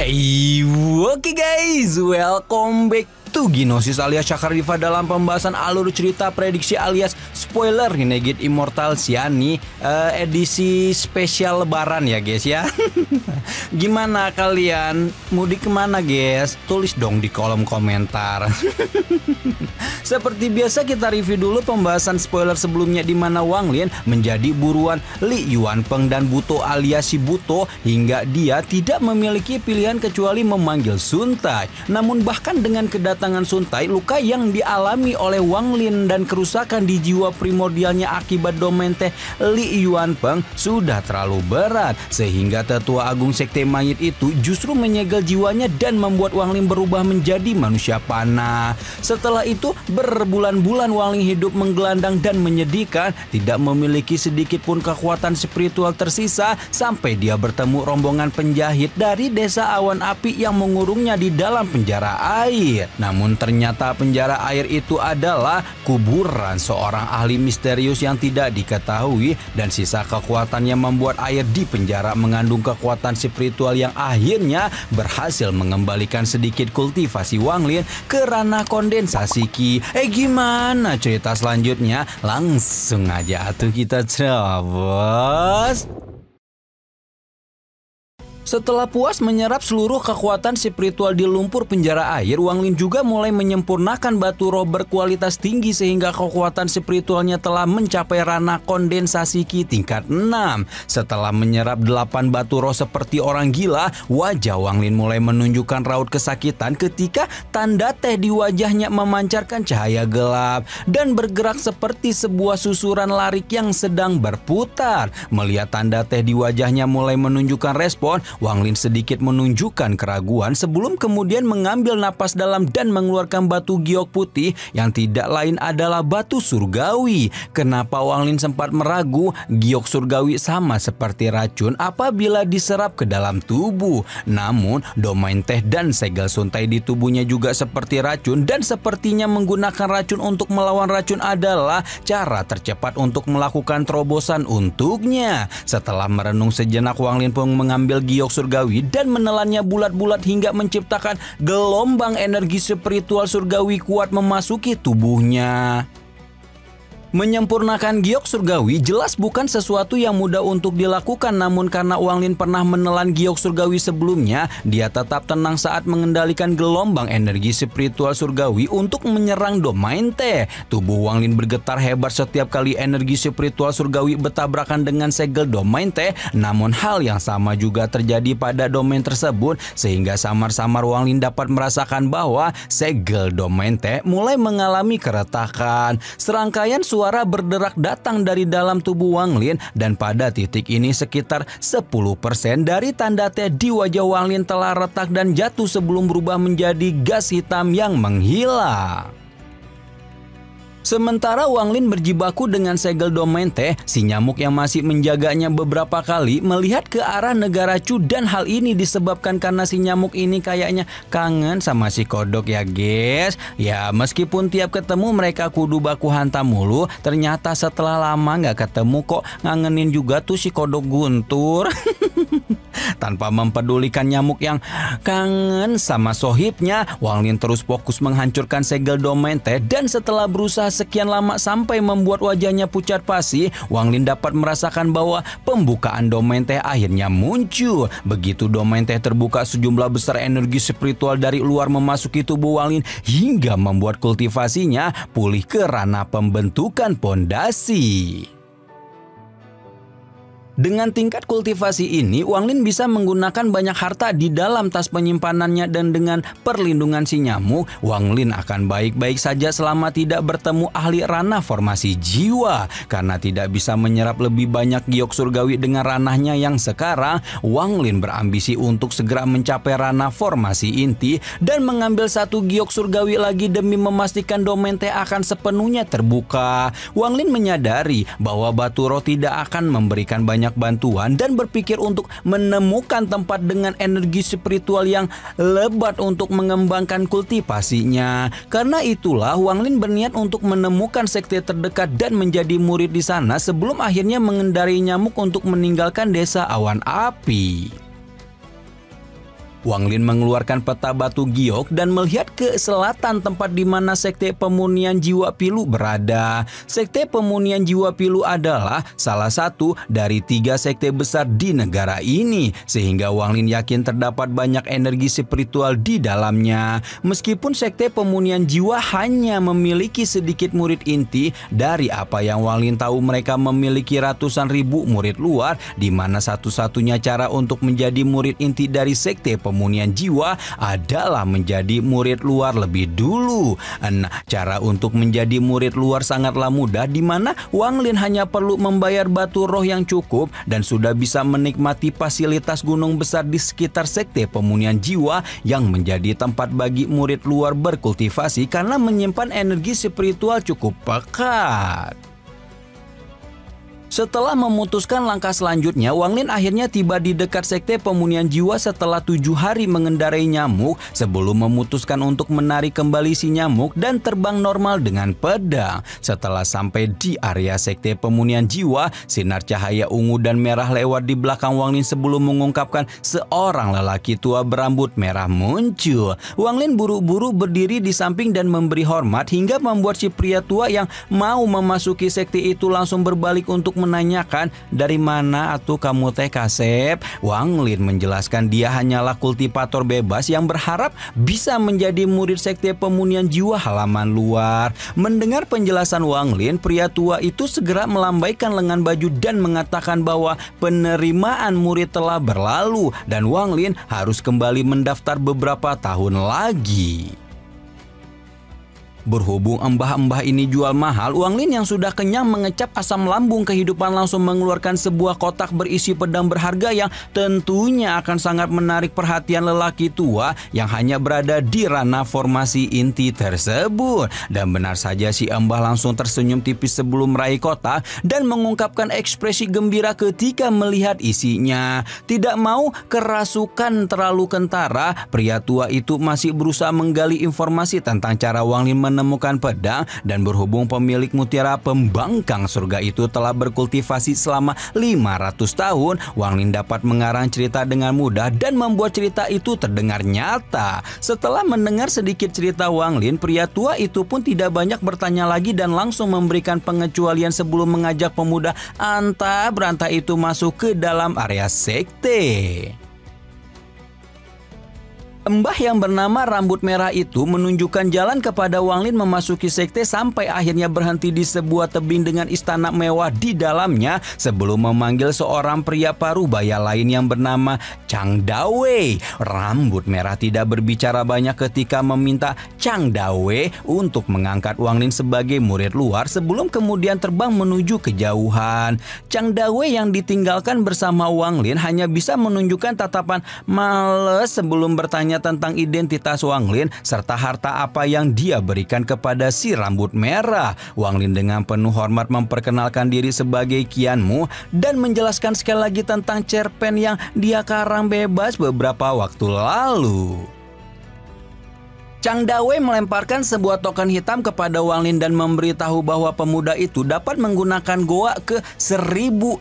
Oke guys, welcome back to Gnosis alias Cakar Diva dalam pembahasan alur cerita prediksi alias spoiler Renegade Immortals ya nih edisi spesial lebaran ya guys ya. Gimana kalian? Mudik kemana guys? Tulis dong di kolom komentar. Seperti biasa kita review dulu pembahasan spoiler sebelumnya di mana Wang Lin menjadi buruan Li Yuanpeng dan Buto alias si Buto hingga dia tidak memiliki pilihan kecuali memanggil Sun Tai. Namun bahkan dengan kedatangan Sun Tai, luka yang dialami oleh Wang Lin dan kerusakan di jiwa primordialnya akibat domain teh Li Yuanpeng sudah terlalu berat sehingga tetua agung sekte mayit itu justru menyegel jiwanya dan membuat Wang Lin berubah menjadi manusia panah. Setelah itu berbulan-bulan Wang Lin hidup menggelandang dan menyedihkan, tidak memiliki sedikit pun kekuatan spiritual tersisa sampai dia bertemu rombongan penjahit dari desa awan api yang mengurungnya di dalam penjara air. Namun ternyata penjara air itu adalah kuburan seorang ahli misterius yang tidak diketahui dan sisa kekuatannya membuat air di penjara mengandung kekuatan spiritual yang akhirnya berhasil mengembalikan sedikit kultivasi Wang Lin ke ranah kondensasi Ki. Gimana cerita selanjutnya? Langsung aja atuh kita terobos. Setelah puas menyerap seluruh kekuatan spiritual di lumpur penjara air, Wang Lin juga mulai menyempurnakan batu roh berkualitas tinggi sehingga kekuatan spiritualnya telah mencapai ranah kondensasi Ki tingkat 6. Setelah menyerap 8 batu roh seperti orang gila, wajah Wang Lin mulai menunjukkan raut kesakitan ketika tanda teh di wajahnya memancarkan cahaya gelap dan bergerak seperti sebuah susuran larik yang sedang berputar. Melihat tanda teh di wajahnya mulai menunjukkan respon, Wang Lin sedikit menunjukkan keraguan sebelum kemudian mengambil napas dalam dan mengeluarkan batu giok putih yang tidak lain adalah batu surgawi. Kenapa Wang Lin sempat meragu? Giok surgawi sama seperti racun apabila diserap ke dalam tubuh. Namun domain teh dan segel Sun Tai di tubuhnya juga seperti racun dan sepertinya menggunakan racun untuk melawan racun adalah cara tercepat untuk melakukan terobosan untuknya. Setelah merenung sejenak, Wang Lin pun mengambil giok surgawi dan menelannya bulat-bulat hingga menciptakan gelombang energi spiritual surgawi kuat memasuki tubuhnya. Menyempurnakan giok surgawi jelas bukan sesuatu yang mudah untuk dilakukan, namun karena Wang Lin pernah menelan giok surgawi sebelumnya, dia tetap tenang saat mengendalikan gelombang energi spiritual surgawi untuk menyerang domain teh. Tubuh Wang Lin bergetar hebat setiap kali energi spiritual surgawi bertabrakan dengan segel domain teh, namun hal yang sama juga terjadi pada domain tersebut sehingga samar-samar Wang Lin dapat merasakan bahwa segel domain teh mulai mengalami keretakan. Serangkaian suara berderak datang dari dalam tubuh Wang Lin dan pada titik ini sekitar 10% dari tanda teh di wajah Wang Lin telah retak dan jatuh sebelum berubah menjadi gas hitam yang menghilang. Sementara Wang Lin berjibaku dengan segel domain teh, si nyamuk yang masih menjaganya beberapa kali melihat ke arah negara Chu dan hal ini disebabkan karena si nyamuk ini kayaknya kangen sama si kodok ya guys. Ya meskipun tiap ketemu mereka kudu baku hantam mulu, ternyata setelah lama nggak ketemu kok ngangenin juga tuh si kodok guntur. Tanpa mempedulikan nyamuk yang kangen sama sohibnya, Wang Lin terus fokus menghancurkan segel domain teh dan setelah berusaha sekian lama sampai membuat wajahnya pucat pasi, Wang Lin dapat merasakan bahwa pembukaan domain teh akhirnya muncul. Begitu domain teh terbuka, sejumlah besar energi spiritual dari luar memasuki tubuh Wang Lin hingga membuat kultivasinya pulih ke ranah pembentukan pondasi. Dengan tingkat kultivasi ini, Wang Lin bisa menggunakan banyak harta di dalam tas penyimpanannya dan dengan perlindungan si nyamuk, Wang Lin akan baik-baik saja selama tidak bertemu ahli ranah formasi jiwa. Karena tidak bisa menyerap lebih banyak giok surgawi dengan ranahnya yang sekarang, Wang Lin berambisi untuk segera mencapai ranah formasi inti dan mengambil satu giok surgawi lagi demi memastikan domain teh akan sepenuhnya terbuka. Wang Lin menyadari bahwa batu roh tidak akan memberikan banyak bantuan dan berpikir untuk menemukan tempat dengan energi spiritual yang lebat untuk mengembangkan kultivasinya. Karena itulah Wang Lin berniat untuk menemukan sekte terdekat dan menjadi murid di sana sebelum akhirnya mengendarai nyamuk untuk meninggalkan desa awan api. Wang Lin mengeluarkan peta batu giok dan melihat ke selatan tempat di mana Sekte Pemurnian Jiwa Pilu berada. Sekte Pemurnian Jiwa Pilu adalah salah satu dari 3 sekte besar di negara ini, sehingga Wang Lin yakin terdapat banyak energi spiritual di dalamnya. Meskipun Sekte Pemurnian Jiwa hanya memiliki sedikit murid inti, dari apa yang Wang Lin tahu mereka memiliki ratusan ribu murid luar, di mana satu-satunya cara untuk menjadi murid inti dari Sekte Pemurnian Jiwa adalah menjadi murid luar lebih dulu. Nah, cara untuk menjadi murid luar sangatlah mudah, di mana Wang Lin hanya perlu membayar batu roh yang cukup dan sudah bisa menikmati fasilitas gunung besar di sekitar Sekte Pemurnian Jiwa yang menjadi tempat bagi murid luar berkultivasi karena menyimpan energi spiritual cukup pekat. Setelah memutuskan langkah selanjutnya, Wang Lin akhirnya tiba di dekat Sekte Pemurnian Jiwa setelah 7 hari mengendarai nyamuk sebelum memutuskan untuk menarik kembali si nyamuk dan terbang normal dengan pedang. Setelah sampai di area Sekte Pemurnian Jiwa, sinar cahaya ungu dan merah lewat di belakang Wang Lin sebelum mengungkapkan seorang lelaki tua berambut merah muncul. Wang Lin buru-buru berdiri di samping dan memberi hormat hingga membuat si pria tua yang mau memasuki sekte itu langsung berbalik untuk menanyakan, "Dari mana atuh kamu teh Kasep?" Wang Lin menjelaskan dia hanyalah kultivator bebas yang berharap bisa menjadi murid Sekte Pemurnian Jiwa halaman luar. Mendengar penjelasan Wang Lin, pria tua itu segera melambaikan lengan baju dan mengatakan bahwa penerimaan murid telah berlalu dan Wang Lin harus kembali mendaftar beberapa tahun lagi. Berhubung embah-embah ini jual mahal, Wang Lin yang sudah kenyang mengecap asam lambung kehidupan langsung mengeluarkan sebuah kotak berisi pedang berharga yang tentunya akan sangat menarik perhatian lelaki tua yang hanya berada di ranah formasi inti tersebut. Dan benar saja si embah langsung tersenyum tipis sebelum meraih kotak dan mengungkapkan ekspresi gembira ketika melihat isinya. Tidak mau kerasukan terlalu kentara, pria tua itu masih berusaha menggali informasi tentang cara Wang Lin menemukan pedang, dan berhubung pemilik mutiara pembangkang surga itu telah berkultivasi selama 500 tahun, Wang Lin dapat mengarang cerita dengan mudah dan membuat cerita itu terdengar nyata. Setelah mendengar sedikit cerita Wang Lin, pria tua itu pun tidak banyak bertanya lagi dan langsung memberikan pengecualian sebelum mengajak pemuda antah berantah itu masuk ke dalam area sekte. Embah yang bernama Rambut Merah itu menunjukkan jalan kepada Wang Lin memasuki sekte sampai akhirnya berhenti di sebuah tebing dengan istana mewah di dalamnya sebelum memanggil seorang pria parubaya lain yang bernama Chang Dawei. Rambut Merah tidak berbicara banyak ketika meminta Chang Dawei untuk mengangkat Wang Lin sebagai murid luar sebelum kemudian terbang menuju kejauhan. Chang Dawei yang ditinggalkan bersama Wang Lin hanya bisa menunjukkan tatapan males sebelum bertanya tentang identitas Wang Lin serta harta apa yang dia berikan kepada si Rambut Merah. Wang Lin dengan penuh hormat memperkenalkan diri sebagai Qianmu dan menjelaskan sekali lagi tentang cerpen yang dia karang bebas beberapa waktu lalu. Chang Dawei melemparkan sebuah token hitam kepada Wang Lin dan memberitahu bahwa pemuda itu dapat menggunakan goa ke 1090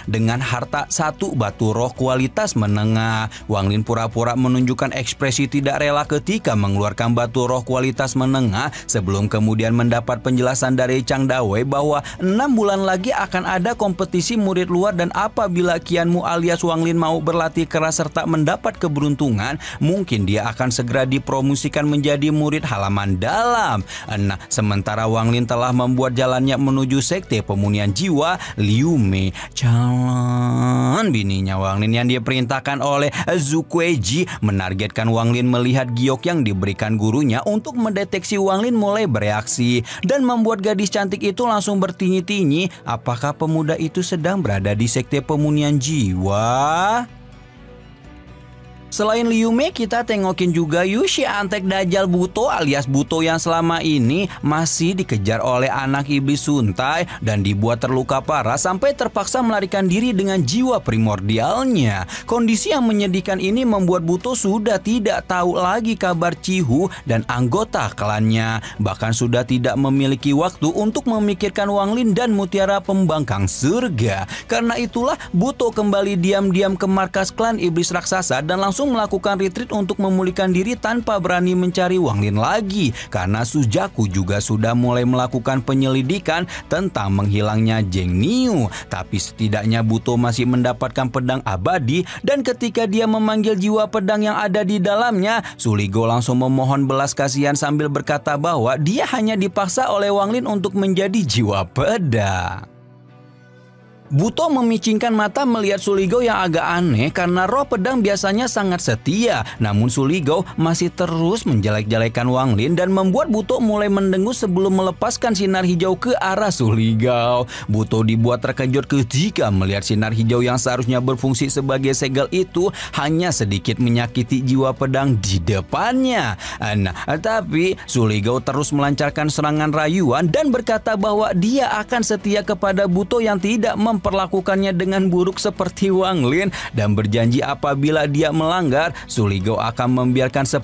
dengan harta 1 batu roh kualitas menengah. Wang Lin pura-pura menunjukkan ekspresi tidak rela ketika mengeluarkan batu roh kualitas menengah sebelum kemudian mendapat penjelasan dari Chang Dawei bahwa 6 bulan lagi akan ada kompetisi murid luar dan apabila Qianmu alias Wang Lin mau berlatih keras serta mendapat keberuntungan, mungkin dia akan segera dipromosi menjadi murid halaman dalam. Nah, sementara Wang Lin telah membuat jalannya menuju Sekte Pemurnian Jiwa, Liu Mei, calon bininya Wang Lin yang diperintahkan oleh Zhu Kueji, menargetkan Wang Lin melihat giok yang diberikan gurunya untuk mendeteksi Wang Lin mulai bereaksi dan membuat gadis cantik itu langsung bertinyi-tinyi apakah pemuda itu sedang berada di Sekte Pemurnian Jiwa. Selain Liu Mei, kita tengokin juga Yushi Antek Dajjal Buto alias Buto yang selama ini masih dikejar oleh anak iblis Suntai dan dibuat terluka parah sampai terpaksa melarikan diri dengan jiwa primordialnya. Kondisi yang menyedihkan ini membuat Buto sudah tidak tahu lagi kabar Cihu dan anggota klannya. Bahkan sudah tidak memiliki waktu untuk memikirkan Wang Lin dan mutiara pembangkang surga. Karena itulah Buto kembali diam-diam ke markas klan iblis raksasa dan langsung langsung melakukan retreat untuk memulihkan diri tanpa berani mencari Wang Lin lagi karena Suzaku juga sudah mulai melakukan penyelidikan tentang menghilangnya Zheng Niu. Tapi setidaknya Buto masih mendapatkan pedang abadi dan ketika dia memanggil jiwa pedang yang ada di dalamnya, Suligo langsung memohon belas kasihan sambil berkata bahwa dia hanya dipaksa oleh Wang Lin untuk menjadi jiwa pedang. Buto memicingkan mata melihat Suligo yang agak aneh karena roh pedang biasanya sangat setia. Namun Suligo masih terus menjelek-jelekan Wang Lin dan membuat Buto mulai mendengus sebelum melepaskan sinar hijau ke arah Suligo. Buto dibuat terkejut ketika melihat sinar hijau yang seharusnya berfungsi sebagai segel itu hanya sedikit menyakiti jiwa pedang di depannya. Nah, tapi Suligo terus melancarkan serangan rayuan dan berkata bahwa dia akan setia kepada Buto yang tidak memperlakukannya dengan buruk seperti Wang Lin dan berjanji apabila dia melanggar, Suligo akan membiarkan 10.000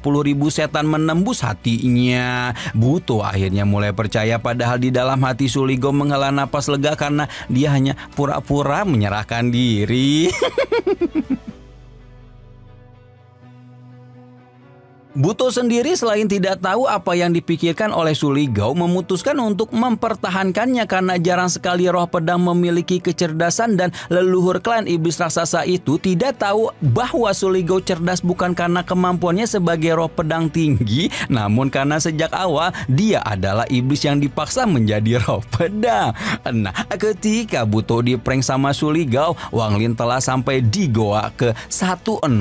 setan menembus hatinya. Buto akhirnya mulai percaya padahal di dalam hati Suligo menghela napas lega karena dia hanya pura-pura menyerahkan diri. Buto sendiri selain tidak tahu apa yang dipikirkan oleh Suligo, memutuskan untuk mempertahankannya karena jarang sekali roh pedang memiliki kecerdasan dan leluhur klan iblis raksasa itu tidak tahu bahwa Suligo cerdas bukan karena kemampuannya sebagai roh pedang tinggi, namun karena sejak awal dia adalah iblis yang dipaksa menjadi roh pedang. Nah, ketika Buto diprank sama Suligo, Wang Lin telah sampai di goa ke 1090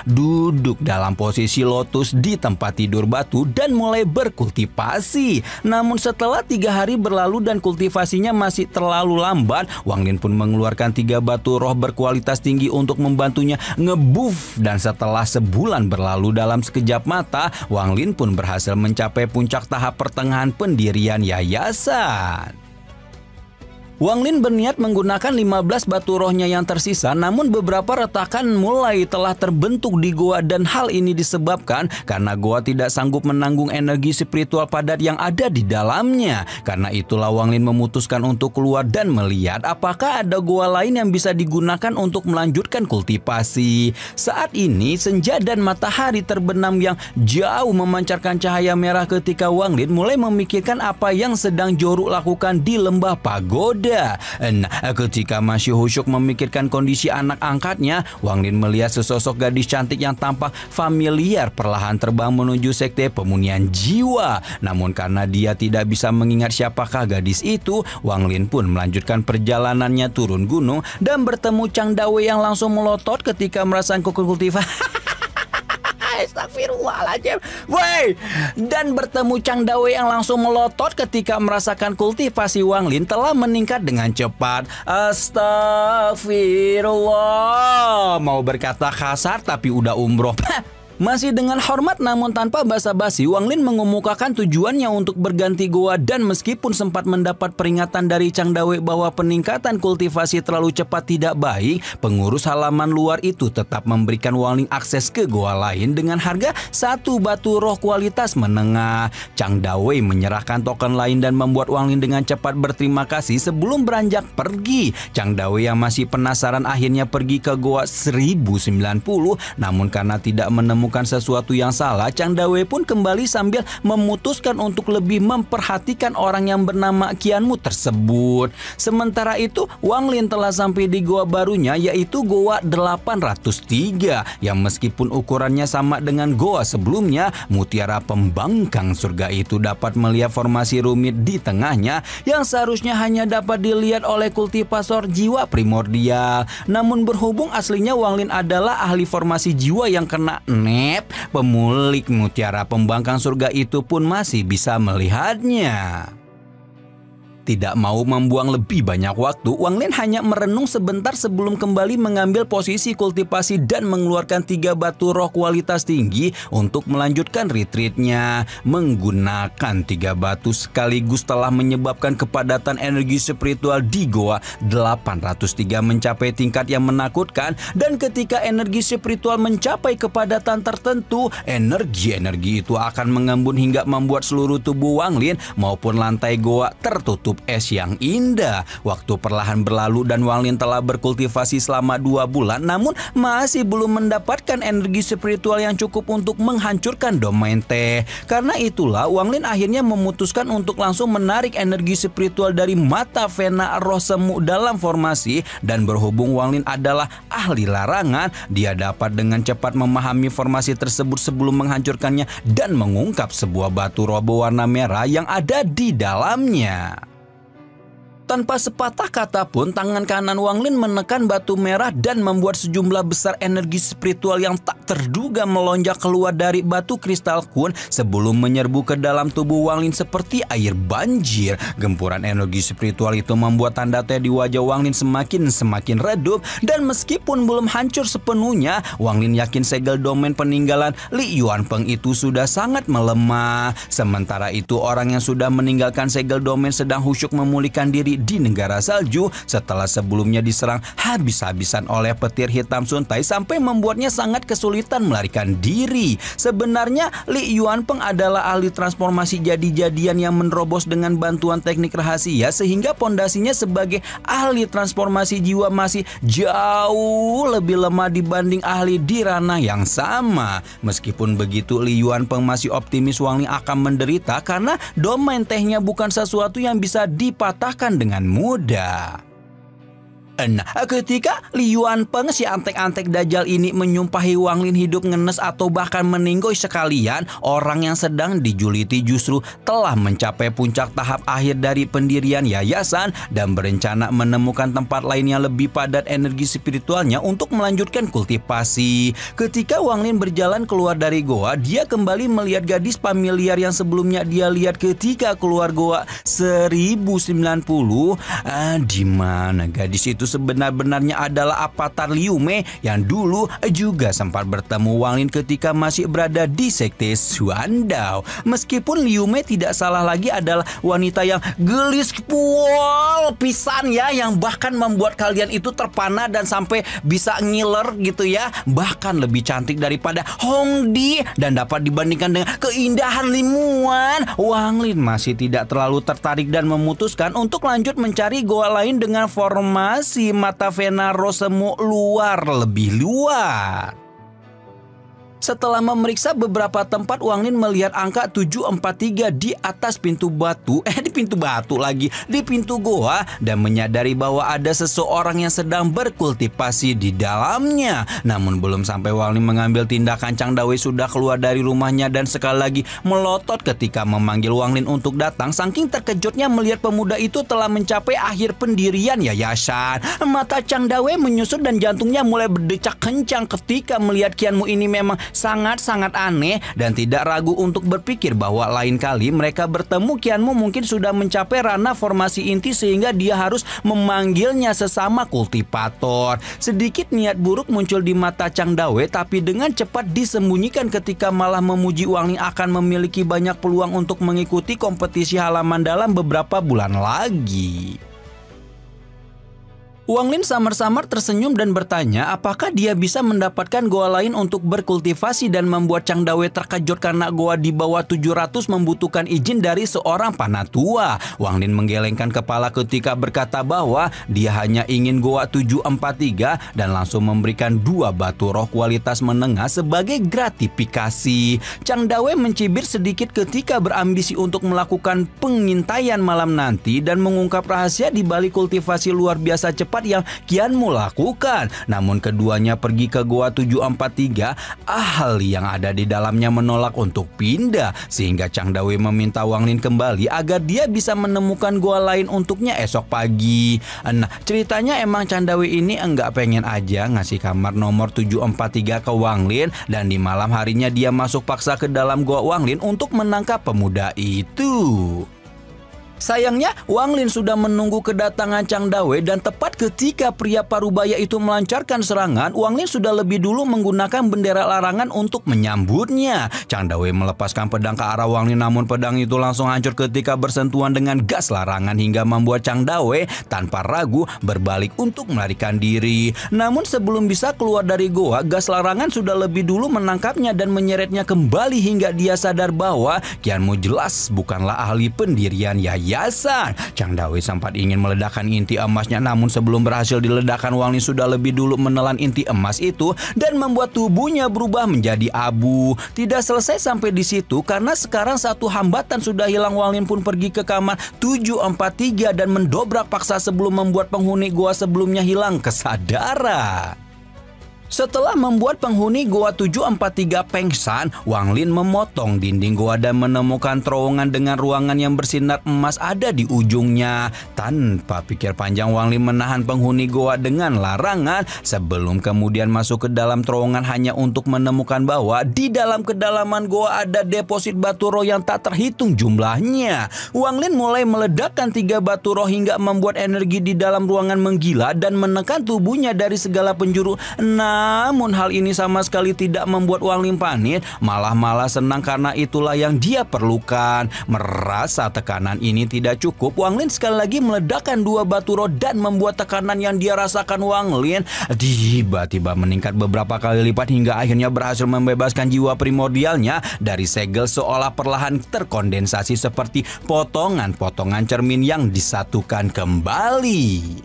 duduk dalam posisi lotus di tempat tidur batu dan mulai berkultivasi. Namun setelah 3 hari berlalu dan kultivasinya masih terlalu lambat, Wang Lin pun mengeluarkan 3 batu roh berkualitas tinggi untuk membantunya ngebuff. Dan setelah sebulan berlalu dalam sekejap mata, Wang Lin pun berhasil mencapai puncak tahap pertengahan pendirian yayasan. Wang Lin berniat menggunakan 15 batu rohnya yang tersisa, namun beberapa retakan mulai telah terbentuk di goa dan hal ini disebabkan karena goa tidak sanggup menanggung energi spiritual padat yang ada di dalamnya. Karena itulah Wang Lin memutuskan untuk keluar dan melihat apakah ada goa lain yang bisa digunakan untuk melanjutkan kultivasi. Saat ini senja dan matahari terbenam yang jauh memancarkan cahaya merah ketika Wang Lin mulai memikirkan apa yang sedang Joru lakukan di lembah pagoda. Nah, ketika masih khusyuk memikirkan kondisi anak angkatnya, Wang Lin melihat sesosok gadis cantik yang tampak familiar perlahan terbang menuju sekte pemunian jiwa. Namun karena dia tidak bisa mengingat siapakah gadis itu, Wang Lin pun melanjutkan perjalanannya turun gunung dan bertemu Chang Dawe yang langsung melotot ketika merasakan kultivasi. Astagfirullahaladzim. Woi, dan bertemu Chang Dawe yang langsung melotot ketika merasakan kultivasi Wang Lin telah meningkat dengan cepat. Astagfirullah. Mau berkata kasar tapi udah umroh. Masih dengan hormat namun tanpa basa-basi, Wang Lin mengemukakan tujuannya untuk berganti goa dan meskipun sempat mendapat peringatan dari Chang Dawe bahwa peningkatan kultivasi terlalu cepat tidak baik, pengurus halaman luar itu tetap memberikan Wang Lin akses ke goa lain dengan harga 1 batu roh kualitas menengah. Chang Dawe menyerahkan token lain dan membuat Wang Lin dengan cepat berterima kasih sebelum beranjak pergi. Chang Dawe yang masih penasaran akhirnya pergi ke goa 1090, namun karena tidak menemukan sesuatu yang salah, Chang Dawe pun kembali sambil memutuskan untuk lebih memperhatikan orang yang bernama Qianmu tersebut. Sementara itu, Wang Lin telah sampai di goa barunya yaitu goa 803 yang meskipun ukurannya sama dengan goa sebelumnya, mutiara pembangkang surga itu dapat melihat formasi rumit di tengahnya yang seharusnya hanya dapat dilihat oleh kultivator jiwa primordial. Namun berhubung aslinya Wang Lin adalah ahli formasi jiwa yang kena pemilik mutiara pembangkang surga itu pun masih bisa melihatnya. Tidak mau membuang lebih banyak waktu, Wang Lin hanya merenung sebentar sebelum kembali mengambil posisi kultivasi dan mengeluarkan 3 batu roh kualitas tinggi untuk melanjutkan retreatnya. Menggunakan 3 batu sekaligus telah menyebabkan kepadatan energi spiritual di goa 803 mencapai tingkat yang menakutkan, dan ketika energi spiritual mencapai kepadatan tertentu, energi itu akan mengembun hingga membuat seluruh tubuh Wang Lin maupun lantai goa tertutup kutub es yang indah. Waktu perlahan berlalu dan Wang Lin telah berkultivasi selama 2 bulan, namun masih belum mendapatkan energi spiritual yang cukup untuk menghancurkan domain teh. Karena itulah Wang Lin akhirnya memutuskan untuk langsung menarik energi spiritual dari mata Vena roh semu dalam formasi, dan berhubung Wang Lin adalah ahli larangan, dia dapat dengan cepat memahami formasi tersebut sebelum menghancurkannya dan mengungkap sebuah batu roh berwarna merah yang ada di dalamnya. Tanpa sepatah kata pun, tangan kanan Wang Lin menekan batu merah dan membuat sejumlah besar energi spiritual yang tak terduga melonjak keluar dari batu kristal kun sebelum menyerbu ke dalam tubuh Wang Lin seperti air banjir. Gempuran energi spiritual itu membuat tanda teh di wajah Wang Lin semakin redup, dan meskipun belum hancur sepenuhnya, Wang Lin yakin segel domain peninggalan Li Yuanpeng itu sudah sangat melemah. Sementara itu, orang yang sudah meninggalkan segel domain sedang khusyuk memulihkan diri di negara salju setelah sebelumnya diserang habis-habisan oleh petir hitam Suntai sampai membuatnya sangat kesulitan melarikan diri. Sebenarnya Li Yuanpeng adalah ahli transformasi jadi-jadian yang menerobos dengan bantuan teknik rahasia, sehingga pondasinya sebagai ahli transformasi jiwa masih jauh lebih lemah dibanding ahli di ranah yang sama. Meskipun begitu, Li Yuanpeng masih optimis Wang Lin akan menderita karena domain tehnya bukan sesuatu yang bisa dipatahkan dengan mudah. Nah, ketika Li Yuanpeng, si antek-antek dajjal ini, menyumpahi Wang Lin hidup ngenes atau bahkan meninggoy sekalian, orang yang sedang dijuliti justru telah mencapai puncak tahap akhir dari pendirian yayasan dan berencana menemukan tempat lain yang lebih padat energi spiritualnya untuk melanjutkan kultivasi. Ketika Wang Lin berjalan keluar dari goa, dia kembali melihat gadis familiar yang sebelumnya dia lihat ketika keluar goa 1090. Di mana gadis itu sebenar-benarnya adalah avatar Liu Mei yang dulu juga sempat bertemu Wang Lin ketika masih berada di sekte Xuandao. Meskipun Liu Mei tidak salah lagi adalah wanita yang gelis pol pisan ya, yang bahkan membuat kalian itu terpana dan sampai bisa ngiler gitu ya, bahkan lebih cantik daripada Hongdi dan dapat dibandingkan dengan keindahan Limuan. Wang Lin masih tidak terlalu tertarik dan memutuskan untuk lanjut mencari goa lain dengan formasi mata Vena roh semu luar lebih luar. Setelah memeriksa beberapa tempat, Wang Lin melihat angka 743 di atas pintu batu, di pintu goa, dan menyadari bahwa ada seseorang yang sedang berkultivasi di dalamnya. Namun belum sampai Wang Lin mengambil tindakan, Chang Dawei sudah keluar dari rumahnya dan sekali lagi melotot ketika memanggil Wang Lin untuk datang. Saking terkejutnya melihat pemuda itu telah mencapai akhir pendirian yayasan. Mata Chang Dawei menyusut dan jantungnya mulai berdecak kencang ketika melihat kianmu ini memang sangat-sangat aneh, dan tidak ragu untuk berpikir bahwa lain kali mereka bertemu kianmu mungkin sudah mencapai ranah formasi inti sehingga dia harus memanggilnya sesama kultivator. Sedikit niat buruk muncul di mata Chang Dawei, tapi dengan cepat disembunyikan ketika malah memuji Wang Lin akan memiliki banyak peluang untuk mengikuti kompetisi halaman dalam beberapa bulan lagi. Wang Lin samar-samar tersenyum dan bertanya apakah dia bisa mendapatkan goa lain untuk berkultivasi, dan membuat Chang Dawei terkejut karena goa di bawah 700 membutuhkan izin dari seorang panatua. Wang Lin menggelengkan kepala ketika berkata bahwa dia hanya ingin goa 743 dan langsung memberikan 2 batu roh kualitas menengah sebagai gratifikasi. Chang Dawei mencibir sedikit ketika berambisi untuk melakukan pengintaian malam nanti dan mengungkap rahasia di balik kultivasi luar biasa cepat yang kianmu lakukan. Namun keduanya pergi ke goa 743. Ahli yang ada di dalamnya menolak untuk pindah, sehingga Chang Dawei meminta Wang Lin kembali agar dia bisa menemukan goa lain untuknya esok pagi. Nah, ceritanya emang Chang Dawei ini enggak pengen aja ngasih kamar nomor 743 ke Wang Lin, dan di malam harinya dia masuk paksa ke dalam goa Wang Lin untuk menangkap pemuda itu. Sayangnya Wang Lin sudah menunggu kedatangan Chang Dawei, dan tepat ketika pria parubaya itu melancarkan serangan, Wang Lin sudah lebih dulu menggunakan bendera larangan untuk menyambutnya. Chang Dawei melepaskan pedang ke arah Wang Lin, namun pedang itu langsung hancur ketika bersentuhan dengan gas larangan hingga membuat Chang Dawei tanpa ragu berbalik untuk melarikan diri. Namun sebelum bisa keluar dari goa, gas larangan sudah lebih dulu menangkapnya dan menyeretnya kembali hingga dia sadar bahwa kianmu jelas bukanlah ahli pendirian yayasan. perhiasan. Chang Dawei sempat ingin meledakkan inti emasnya, namun sebelum berhasil diledakkan, Wang Lin sudah lebih dulu menelan inti emas itu dan membuat tubuhnya berubah menjadi abu. Tidak selesai sampai di situ, karena sekarang satu hambatan sudah hilang. Wang Lin pun pergi ke kamar 743 dan mendobrak paksa sebelum membuat penghuni goa sebelumnya hilang kesadaran. Setelah membuat penghuni Goa 743 pengsan, Wang Lin memotong dinding goa dan menemukan terowongan dengan ruangan yang bersinar emas ada di ujungnya. Tanpa pikir panjang, Wang Lin menahan penghuni goa dengan larangan sebelum kemudian masuk ke dalam terowongan hanya untuk menemukan bahwa di dalam kedalaman goa ada deposit batu roh yang tak terhitung jumlahnya. Wang Lin mulai meledakkan 3 batu roh hingga membuat energi di dalam ruangan menggila dan menekan tubuhnya dari segala penjuru. Namun hal ini sama sekali tidak membuat Wang Lin panik, malah senang karena itulah yang dia perlukan. Merasa tekanan ini tidak cukup, Wang Lin sekali lagi meledakkan 2 batu roh dan membuat tekanan yang dia rasakan Wang Lin tiba-tiba meningkat beberapa kali lipat hingga akhirnya berhasil membebaskan jiwa primordialnya dari segel seolah perlahan terkondensasi seperti potongan-potongan cermin yang disatukan kembali.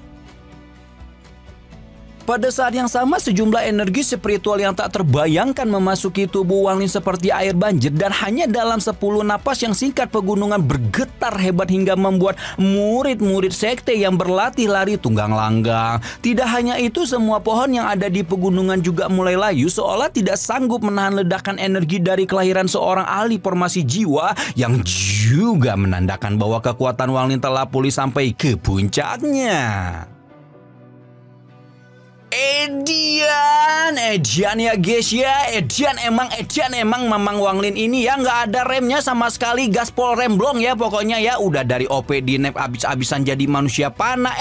Pada saat yang sama, sejumlah energi spiritual yang tak terbayangkan memasuki tubuh Wang Lin seperti air banjir, dan hanya dalam 10 napas yang singkat pegunungan bergetar hebat hingga membuat murid-murid sekte yang berlatih lari tunggang langgang. Tidak hanya itu, semua pohon yang ada di pegunungan juga mulai layu seolah tidak sanggup menahan ledakan energi dari kelahiran seorang ahli formasi jiwa yang juga menandakan bahwa kekuatan Wang Lin telah pulih sampai ke puncaknya. Edian ya guys ya, Edian emang Mamang Wang Lin ini ya nggak ada remnya sama sekali, gaspol remblong ya pokoknya ya. Udah dari OP di nep abis-abisan jadi manusia panah,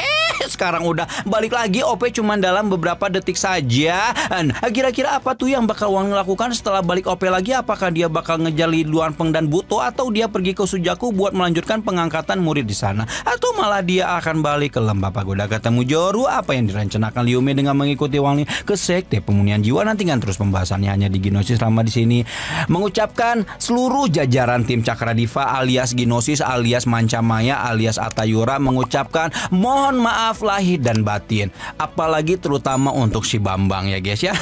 sekarang udah balik lagi OP cuman dalam beberapa detik saja. Nah, kira-kira apa tuh yang bakal Wang Lin lakukan setelah balik OP lagi? Apakah dia bakal ngejar Li Duan Peng dan Buto, atau dia pergi ke Sujaku buat melanjutkan pengangkatan murid di sana, atau malah dia akan balik ke lembah pagoda ketemu Joru? Apa yang direncanakan Liu Mei dengan mengikuti Wang Lin ke sekte pemunian jiwa? Nantikan terus pembahasannya hanya di Ginosis. Selama di sini mengucapkan seluruh jajaran tim Cakradiva alias Ginosis alias Mancamaya alias Atayura mengucapkan mohon maaf lahir dan batin, apalagi terutama untuk si Bambang ya guys ya.